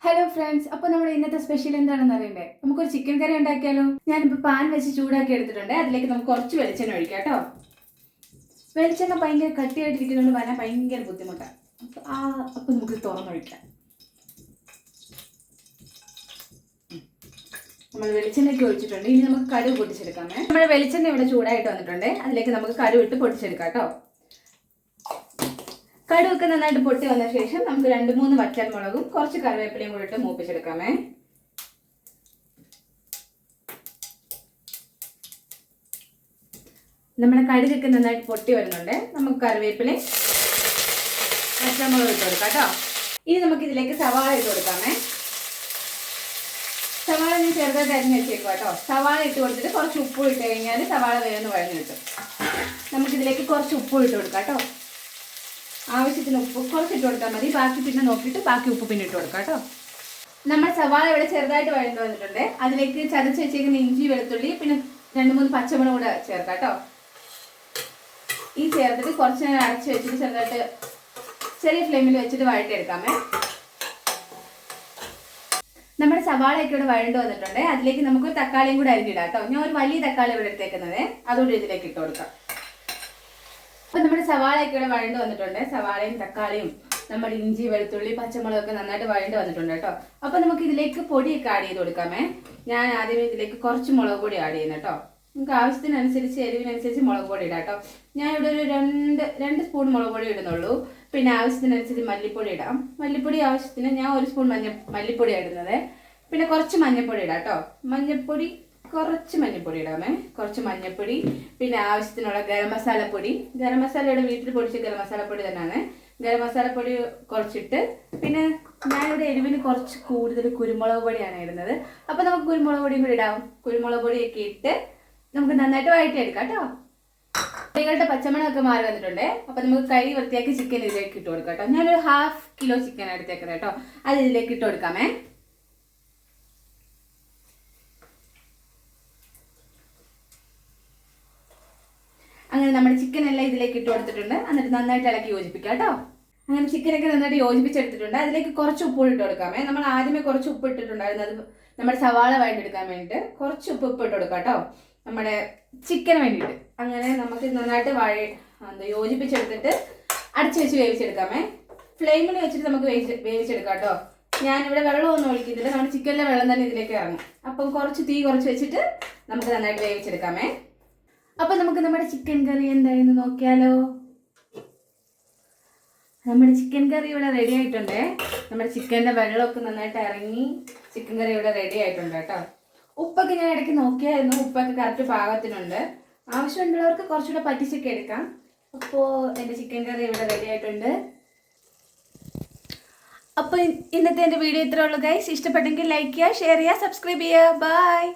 Hello friends, അപ്പോൾ നമ്മുടെ ഇന്നത്തെ സ്പെഷ്യൽ എന്താണെന്ന് അറിയണ്ടേ? നമുക്കൊരു ചിക്കൻ കറി ഉണ്ടാക്കിയാലോ? ഞാനിപ്പോൾ പാൻ വെച്ച് ചൂടാക്കി എടുത്തിട്ടുണ്ട്. അതിലേക്ക് നമുക്ക് കുറച്ച് വെളിച്ചെണ്ണ ഒഴിക്കാം കേട്ടോ. വെളിച്ചെണ്ണ ഭയങ്കര കട്ടിയായിട്ടിരിക്കുന്നതുകൊണ്ട് വരാൻ ഭയങ്കര ബുദ്ധിമുട്ടാണ്. അപ്പോൾ നമുക്ക് തുറന്നൊഴിക്കാം. നമ്മൾ വെളിച്ചെണ്ണയ്ക്ക് ഒഴിച്ചിട്ടുണ്ട്. ഇനി നമുക്ക് കടുക് പൊട്ടിച്ചെടുക്കാമേ. നമ്മുടെ വെളിച്ചെണ്ണ ഇവിടെ ചൂടായിട്ട് വന്നിട്ടുണ്ട്. അതിലേക്ക് നമുക്ക് കടുക് ഇട്ട് പൊട്ടിച്ചെടുക്കാം കേട്ടോ. കടുവൊക്കെ നന്നായിട്ട് പൊട്ടി വന്ന ശേഷം നമുക്ക് 2-3 വറ്റൽമുളകും കുറച്ച് കറിവേപ്പിലയും കൂടി ഇട്ട് മൂപ്പിച്ചെടുക്കാമേ. നമ്മുടെ കടുകൊക്കെ നന്നായിട്ട് പൊട്ടി വരുന്നുണ്ട്. നമുക്ക് കറിവേപ്പിലയും വറ്റൽമുളകും ഇട്ട് കൊടുക്കാം കേട്ടോ. ഇനി നമുക്ക് ഇതിലേക്ക് സവാള ഇട്ട് കൊടുക്കാമേ. സവാള ഞാൻ ചെറുതായിട്ട് അരിഞ്ഞ് വെച്ചേക്കും കേട്ടോ. സവാള ഇട്ട് കൊടുത്തിട്ട് കുറച്ച് ഉപ്പ് ഇട്ട് കഴിഞ്ഞാൽ സവാള വേഗം വഴഞ്ഞു കിട്ടും. നമുക്കിതിലേക്ക് കുറച്ച് ഉപ്പ് ഇട്ട് കൊടുക്കാം കേട്ടോ. ആവശ്യത്തിന് ഉപ്പ് കുറച്ചിട്ട് കൊടുത്താൽ മതി. ബാക്കി പിന്നെ നോക്കിയിട്ട് ബാക്കി ഉപ്പ് പിന്നെ ഇട്ട് കൊടുക്കാം കേട്ടോ. നമ്മൾ സവാള ഇവിടെ ചെറുതായിട്ട് വഴന്നു വന്നിട്ടുണ്ട്. അതിലേക്ക് ചതച്ച് വെച്ചേക്കുന്ന ഇഞ്ചി, വെളുത്തുള്ളി, പിന്നെ 2-3 പച്ചമുളക് കൂടെ ചേർക്കാം കേട്ടോ. ഈ ചേർത്തിട്ട് കുറച്ച് നേരം അടച്ച് വെച്ചിട്ട് ചെറുതായിട്ട് ചെറിയ ഫ്ലെയിമിൽ വെച്ചിട്ട് വഴറ്റിയെടുക്കാമേ. നമ്മുടെ സവാളയൊക്കെ ഇവിടെ വഴണ്ടു വന്നിട്ടുണ്ട്. അതിലേക്ക് നമുക്ക് തക്കാളിയും കൂടെ അരിഞ്ഞിടാം കേട്ടോ. ഞാൻ ഒരു വലിയ തക്കാളി ഇവിടെ എടുത്തേക്കുന്നത്, അതുകൊണ്ട് ഇതിലേക്ക് ഇട്ട് കൊടുക്കാം. അപ്പോൾ നമ്മുടെ സവാളയൊക്കെ ഇവിടെ വഴണ്ട് വന്നിട്ടുണ്ട്. സവാളയും തക്കാളിയും നമ്മുടെ ഇഞ്ചി, വെളുത്തുള്ളി, പച്ചമുളകൊക്കെ നന്നായിട്ട് വഴണ്ട് വന്നിട്ടുണ്ട് കേട്ടോ. അപ്പോൾ നമുക്ക് ഇതിലേക്ക് പൊടിയൊക്കെ ആഡ് ചെയ്ത് കൊടുക്കാമേ. ഞാൻ ആദ്യമേ ഇതിലേക്ക് കുറച്ച് മുളക് പൊടി ആഡ് ചെയ്യുന്നു കേട്ടോ. നമുക്ക് ആവശ്യത്തിനനുസരിച്ച് എരിവിനനുസരിച്ച് മുളക് പൊടി ഇടാം കേട്ടോ. ഞാൻ ഇവിടെ ഒരു 2 സ്പൂൺ മുളക് പൊടി ഇടുന്നുള്ളൂ. പിന്നെ ആവശ്യത്തിനനുസരിച്ച് മല്ലിപ്പൊടി ഇടാം. മല്ലിപ്പൊടി ആവശ്യത്തിന് ഞാൻ 1 സ്പൂൺ മല്ലിപ്പൊടി ഇടുന്നത്. പിന്നെ കുറച്ച് മഞ്ഞൾപ്പൊടി ഇടാം കേട്ടോ. കുറച്ച് മഞ്ഞൾപ്പൊടി ഇടാമേ. കുറച്ച് മഞ്ഞൾപ്പൊടി, പിന്നെ ആവശ്യത്തിനുള്ള ഗരം മസാലപ്പൊടി. ഗരം മസാലയുടെ വീട്ടിൽ പൊടിച്ച ഗരം മസാലപ്പൊടി തന്നെയാണ്. ഗരം മസാലപ്പൊടി കുറച്ചിട്ട്, പിന്നെ ഞാനിവിടെ എരിവിന് കുറച്ച് കൂടുതൽ കുരുമുളക് പൊടിയാണ് ഇടുന്നത്. അപ്പോൾ നമുക്ക് കുരുമുളക് പൊടിയും കൂടി ഇടാം. കുരുമുളക് പൊടിയൊക്കെ ഇട്ട് നമുക്ക് നന്നായിട്ട് വഴറ്റിയെടുക്കാം കേട്ടോ. കുട്ടികളുടെ പച്ചമണമൊക്കെ മാറി വന്നിട്ടുണ്ട്. അപ്പോൾ നമുക്ക് കഴുകി വൃത്തിയാക്കി ചിക്കൻ ഇതിലേക്ക് ഇട്ട് കൊടുക്കാം കേട്ടോ. ഞാനൊരു 1/2 കിലോ ചിക്കൻ എടുത്തേക്കുന്നത് കേട്ടോ. അത് ഇതിലേക്ക് ഇട്ട് കൊടുക്കാമേ. അങ്ങനെ നമ്മുടെ ചിക്കൻ എല്ലാം ഇതിലേക്ക് ഇട്ട് കൊടുത്തിട്ടുണ്ട്. എന്നിട്ട് നന്നായിട്ട് ഇളക്കി യോജിപ്പിക്കാം കേട്ടോ. അങ്ങനെ ചിക്കനൊക്കെ നന്നായിട്ട് യോജിപ്പിച്ചെടുത്തിട്ടുണ്ട്. അതിലേക്ക് കുറച്ച് ഉപ്പ് ഇട്ട് കൊടുക്കാമേ. നമ്മൾ ആദ്യമേ കുറച്ച് ഉപ്പ് ഇട്ടിട്ടുണ്ടായിരുന്നു. അത് നമ്മുടെ സവാള വഴറ്റിയെടുക്കാൻ വേണ്ടിയിട്ട് കുറച്ച് ഉപ്പ് ഇട്ട് കൊടുക്കാം കേട്ടോ, നമ്മുടെ ചിക്കന് വേണ്ടിയിട്ട്. അങ്ങനെ നമുക്ക് നന്നായിട്ട് യോജിപ്പിച്ചെടുത്തിട്ട് അടച്ചു വെച്ച് വേവിച്ചെടുക്കാമേ. ഫ്ലെയിമിൽ വെച്ചിട്ട് നമുക്ക് വേവിച്ചെടുക്കാം കേട്ടോ. ഞാനിവിടെ വെള്ളമൊന്നും ഒഴിക്കുന്നില്ല. നമ്മുടെ ചിക്കനിലെ വെള്ളം തന്നെ ഇതിലേക്ക് ഇറങ്ങും. അപ്പം തീ കുറച്ച് വെച്ചിട്ട് നമുക്ക് നന്നായിട്ട് വേവിച്ചെടുക്കാമേ. അപ്പോൾ നമുക്ക് നമ്മുടെ ചിക്കൻ കറി എന്തായെന്ന് നോക്കിയാലോ. നമ്മുടെ ചിക്കൻ കറി ഇവിടെ റെഡി ആയിട്ടുണ്ട്. നമ്മുടെ ചിക്കൻ്റെ വെള്ളമൊക്കെ നന്നായിട്ട് ഇറങ്ങി ചിക്കൻ കറി ഇവിടെ റെഡി ആയിട്ടുണ്ട് കേട്ടോ. ഉപ്പൊക്കെ ഞാൻ ഇടയ്ക്ക് നോക്കിയായിരുന്നു. ഉപ്പൊക്കെ കറക്റ്റ് പാകത്തിനുണ്ട്. ആവശ്യമുള്ളവർക്ക് കുറച്ചുകൂടെ പറ്റിച്ചൊക്കെ എടുക്കാം. അപ്പോൾ എൻ്റെ ചിക്കൻ കറി ഇവിടെ റെഡി ആയിട്ടുണ്ട്. അപ്പോൾ ഇന്നത്തെ എൻ്റെ വീഡിയോ ഇത്രേ ഉള്ളൂ ഗൈസ്. ഇഷ്ടപ്പെട്ടെങ്കിൽ ലൈക്ക് ചെയ്യുക, ഷെയർ ചെയ്യുക, സബ്സ്ക്രൈബ് ചെയ്യുക. ബൈ.